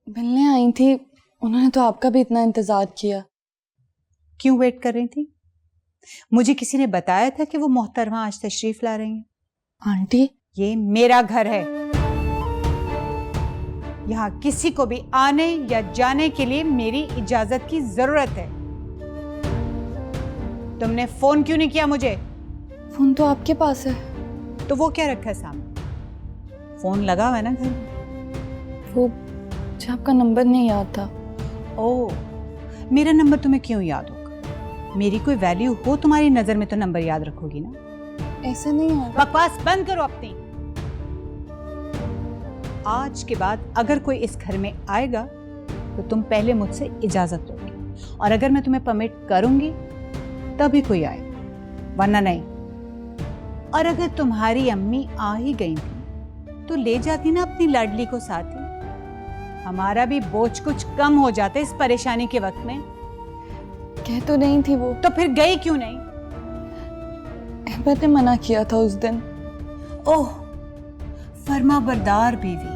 मिलने आई थी, उन्होंने तो आपका भी इतना इंतजार किया। क्यों वेट कर रही थी? मुझे किसी ने बताया था कि वो मोहतरमा आज तशरीफ ला रही हैं। आंटी, ये मेरा घर है, यहाँ किसी को भी आने या जाने के लिए मेरी इजाजत की जरूरत है। तुमने फोन क्यों नहीं किया मुझे? फोन तो आपके पास है। तो वो क्या रखा है सामने? फोन लगा हुआ है ना घर में? वो मुझे आपका नंबर नहीं याद था। ओह, मेरा नंबर तुम्हें क्यों याद होगा? मेरी कोई वैल्यू हो तुम्हारी नजर में तो नंबर याद रखोगी ना। ऐसे नहीं है। बकवास बंद करो अपनी। आज के बाद अगर कोई इस घर में आएगा तो तुम पहले मुझसे इजाजत लोगी, और अगर मैं तुम्हें परमिट करूंगी तभी कोई आएगा, वरना नहीं। और अगर तुम्हारी अम्मी आ ही गई थी तो ले जाती ना अपनी लाडली को साथ ही, हमारा भी बोझ कुछ कम हो जाता इस परेशानी के वक्त में। कह तो नहीं थी वो। तो फिर गई क्यों नहीं? अहमद ने मना किया था उस दिन। ओह, फर्मा बरदार बीवी।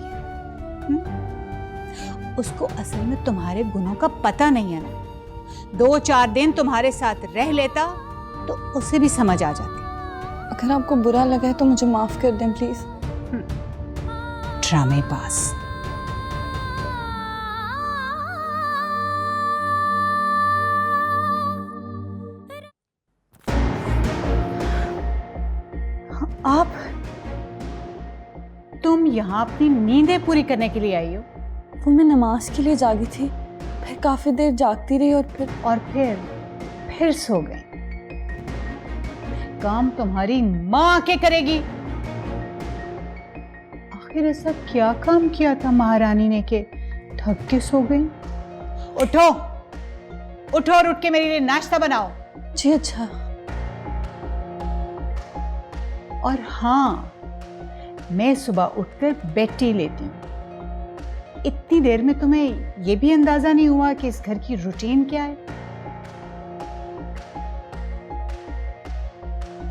उसको असल में तुम्हारे गुनों का पता नहीं है ना। 2-4 दिन तुम्हारे साथ रह लेता तो उसे भी समझ आ जाती। अगर आपको बुरा लगा है तो मुझे माफ कर दें प्लीज। ड्रामे पास। आप, तुम यहाँ अपनी नींदें पूरी करने के लिए आई हो? वो मैं नमाज के लिए जागी थी, फिर काफी देर जागती रही और फिर सो गई। काम तुम्हारी माँ के करेगी। आखिर ऐसा क्या काम किया था महारानी ने कि थक के सो गई? उठो उठो और उठ के मेरे लिए नाश्ता बनाओ। जी अच्छा। और हाँ, मैं सुबह उठकर बेड टी लेती हूँ। इतनी देर में तुम्हें यह भी अंदाजा नहीं हुआ कि इस घर की रूटीन क्या है?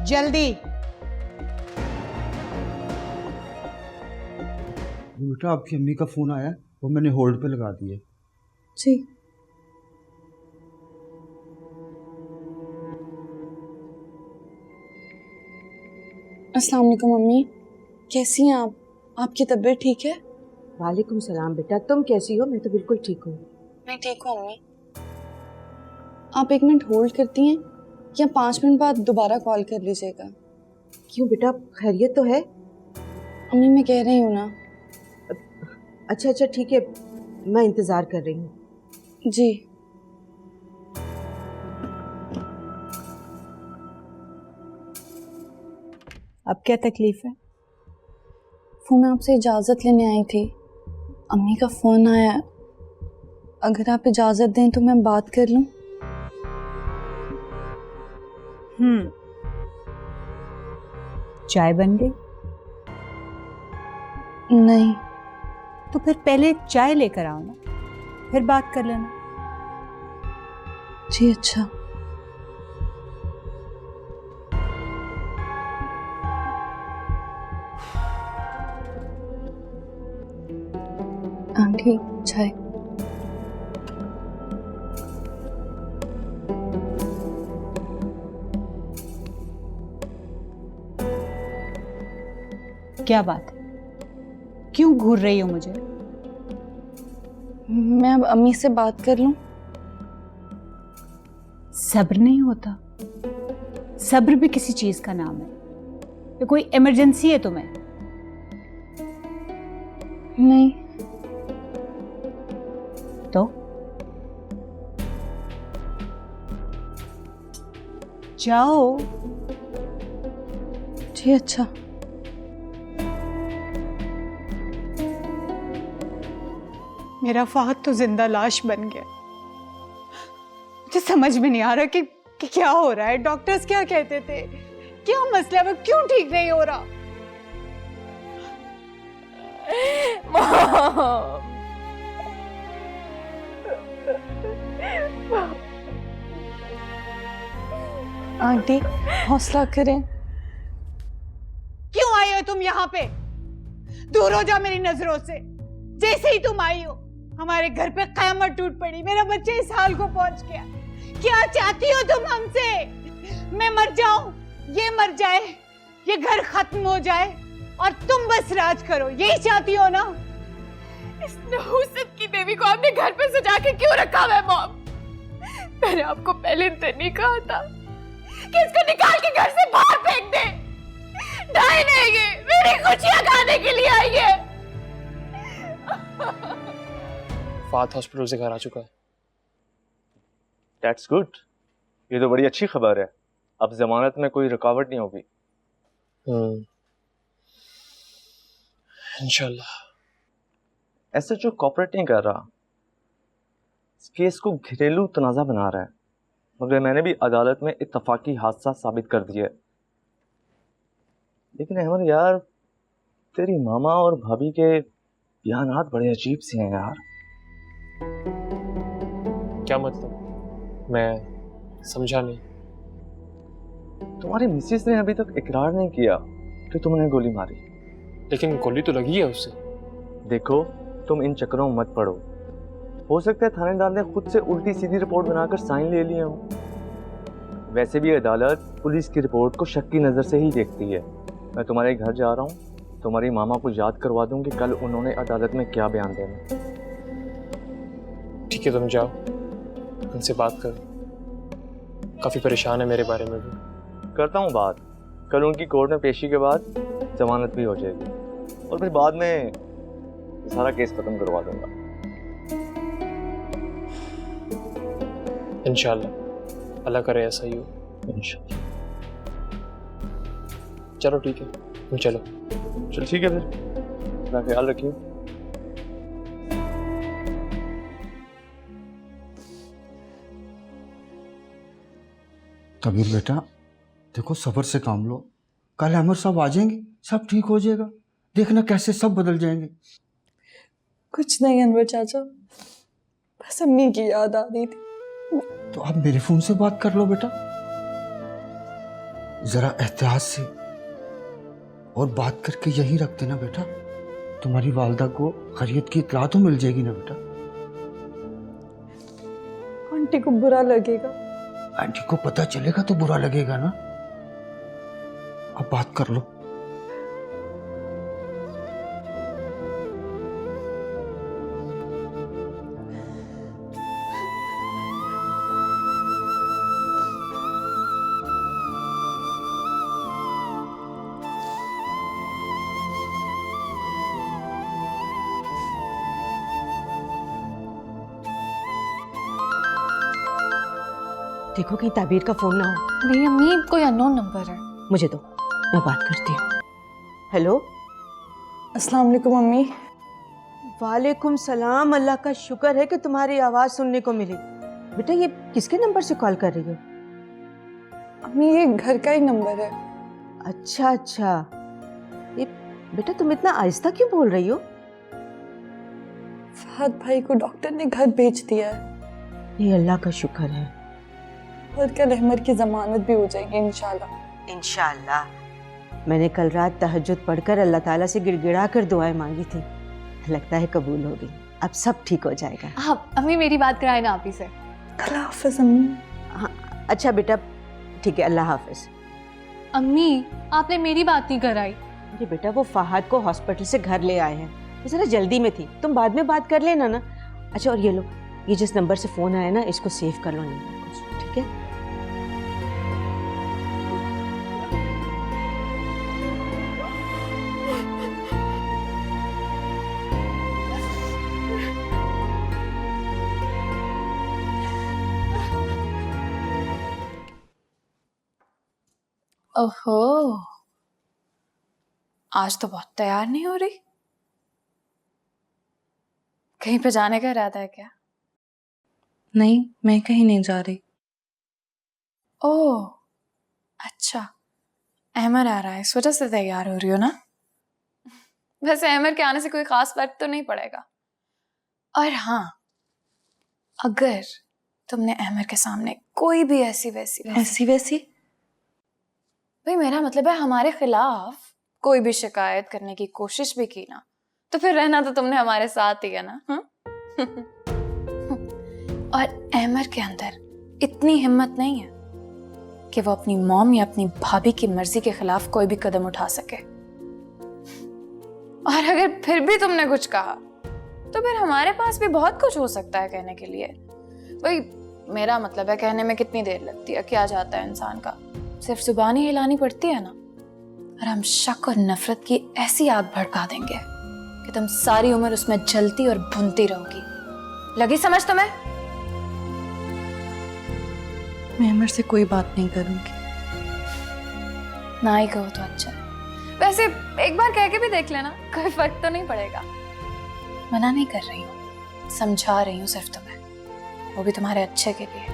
जल्दी। बेटा, आपकी अम्मी का फोन आया, वो मैंने होल्ड पे लगा दिए। जी। अस्सलाम वालेकुम मम्मी, कैसी हैं आप? आपकी तबीयत ठीक है? वालेकुम सलाम बेटा, तुम कैसी हो? मैं तो बिल्कुल ठीक हूँ। मैं ठीक हूँ अम्मी। आप 1 मिनट होल्ड करती हैं या 5 मिनट बाद दोबारा कॉल कर लीजिएगा? क्यों बेटा, खैरियत तो है? अम्मी मैं कह रही हूँ ना। अच्छा अच्छा ठीक है, मैं इंतजार कर रही हूँ। जी। अब क्या तकलीफ है? वो मैं आपसे इजाज़त लेने आई थी, अम्मी का फ़ोन आया। अगर आप इजाज़त दें तो मैं बात कर लूं? चाय बन गई? नहीं। तो फिर पहले चाय लेकर आओ ना, फिर बात कर लेना। जी अच्छा। आंटी चाय। क्या बात है, क्यों घूर रही हो मुझे? मैं अब अम्मी से बात कर लूं? सब्र नहीं होता? सब्र भी किसी चीज का नाम है। तो कोई इमरजेंसी है तुम्हें? नहीं। तो जाओ। जी अच्छा। मेरा फहद तो जिंदा लाश बन गया। मुझे समझ में नहीं आ रहा कि क्या हो रहा है। डॉक्टर्स क्या कहते थे, क्या मसला है, क्यों ठीक नहीं हो रहा? आंटी हौसला करें। क्यों आई हो तुम यहाँ पे? दूर हो जाओ मेरी नजरों से। जैसे ही तुम आई हो हमारे घर पे कयामत टूट पड़ी, मेरा बच्चा इस हाल को पहुंच गया। क्या चाहती हो तुम हमसे? मैं मर जाऊं, ये मर जाए, ये घर खत्म हो जाए और तुम बस राज करो, यही चाहती हो ना? इस नहुसत की बेबी को आपने घर पे सजा के क्यों रखा है मॉम? मैंने आपको पहले दिन नहीं कहा था कि इसको निकाल के घर से बाहर फेंक दे। ढाई नहीं, ये मेरी खुशियां खाने के लिए आई है। फात हॉस्पिटल से घर आ चुका है। That's good. ये तो बड़ी अच्छी खबर है। अब जमानत में कोई रुकावट नहीं होगी। इंशाल्लाह। ऐसे जो कॉपरेट नहीं कर रहा, इस केस को घरेलू तनाज़ा बना रहा है, मगर मैंने भी अदालत में इत्तफाकी हादसा साबित कर दिया है। लेकिन अहमद यार, तेरी मामा और भाभी के बयानात बड़े अजीब से हैं यार। क्या मतलब? मैं समझा नहीं। तुम्हारी मिसेस ने अभी तक इकरार नहीं किया कि तुमने गोली मारी। लेकिन गोली तो लगी है उससे। देखो, तुम इन चक्करों में मत पड़ो। हो सकता है थानेदार ने खुद से उल्टी सीधी रिपोर्ट बनाकर साइन ले लिए हों। वैसे भी अदालत पुलिस की रिपोर्ट को शक की नज़र से ही देखती है। मैं तुम्हारे घर जा रहा हूँ, तुम्हारी मामा को याद करवा दूँ कि कल उन्होंने अदालत में क्या बयान देना। ठीक है, तुम जाओ, उनसे बात करो। काफ़ी परेशान है मेरे बारे में भी। करता हूँ बात। कल उनकी कोर्ट में पेशी के बाद जमानत भी हो जाएगी और फिर बाद में सारा केस खत्म करवा दूंगा। इंशाल्लाह, अल्लाह करे ऐसा ही हो। इंशाल्लाह। चलो ठीक है, तुम चलो। चल ठीक है, फिर अपना ख्याल रखिए। कबीर बेटा, देखो सब्र से काम लो। कल अमर साहब आ जाएंगे, सब ठीक हो जाएगा। देखना कैसे सब बदल जाएंगे। कुछ नहीं अनवर चाचा, बस अम्मी की याद आ रही थी। तो आप मेरे फोन से बात कर लो बेटा, जरा एहतियात से, और बात करके यही रख देना बेटा। तुम्हारी वालदा को खैरियत की इतला तो मिल जाएगी ना बेटा। आंटी को बुरा लगेगा। आंटी को पता चलेगा तो बुरा लगेगा ना। अब बात कर लो। देखो कहीं ताबीर का फोन ना हो। नहीं अम्मी, कोई अननोन नंबर है। मुझे दो, मैं बात करती हूँ। हेलो। अस्सलाम वालेकुम अम्मी। वालेकुम सलाम। अल्लाह का शुक्र है कि तुम्हारी आवाज़ सुनने को मिली। बेटा ये किसके नंबर से कॉल कर रही हो? अम्मी ये घर का ही नंबर है। अच्छा अच्छा। ये बेटा तुम इतना आहिस्ता क्यों बोल रही हो? फहद भाई को डॉक्टर ने घर भेज दिया है। ये अल्लाह का शुक्र है। और कल अहमद की जमानत भी हो जाएगी इंशाल्लाह। इंशाल्लाह। मैंने कल रात तहज्जुद पढ़कर अल्लाह ताला से गिड़गिड़ा कर दुआएं मांगी थी, लगता है कबूल होगी। अब सब ठीक हो जाएगा। हाँ अम्मी, मेरी बात कराए ना आप ही से। अल्लाह हाफिज अम्मी। हाँ अच्छा बेटा, ठीक है, अल्लाह हाफिज। अम्मी, आपने मेरी बात नहीं कराई। अरे बेटा वो फहद को हॉस्पिटल से घर ले आए हैं, वो जरा जल्दी में थी, तुम बाद में बात कर लेना ना। अच्छा और ये लो, ये जिस नंबर से फोन आया ना, इसको सेव कर लो नंबर को, ठीक है? ओहो, आज तो बहुत तैयार नहीं हो रही। कहीं पे जाने का इरादा है क्या? नहीं, मैं कहीं नहीं जा रही। ओह अच्छा, अहमद आ रहा है, इस वजह से तैयार हो रही हो ना? वैसे अहमद के आने से कोई खास फर्क तो नहीं पड़ेगा। और हाँ, अगर तुमने अहमद के सामने कोई भी ऐसी वैसी भाई मेरा मतलब है हमारे खिलाफ कोई भी शिकायत करने की कोशिश भी की ना, तो फिर रहना तो तुमने हमारे साथ ही है ना। और अहमर के अंदर इतनी हिम्मत नहीं है कि वो अपनी मॉम या अपनी भाभी की मर्जी के खिलाफ कोई भी कदम उठा सके। और अगर फिर भी तुमने कुछ कहा तो फिर हमारे पास भी बहुत कुछ हो सकता है कहने के लिए। भाई मेरा मतलब है कहने में कितनी देर लगती है, क्या जाता है इंसान का, सिर्फ जुबान ही हिलानी पड़ती है ना। और हम शक और नफरत की ऐसी आग भड़का देंगे कि तुम सारी उम्र उसमें जलती और भुनती रहोगी। लगी समझ तुम्हें? मैं अमर से कोई बात नहीं करूंगी। ना ही कहो तो अच्छा है। वैसे एक बार कह के भी देख लेना, कोई फर्क तो नहीं पड़ेगा। मना नहीं कर रही हूँ, समझा रही हूँ सिर्फ तुम्हें, वो भी तुम्हारे अच्छे के लिए।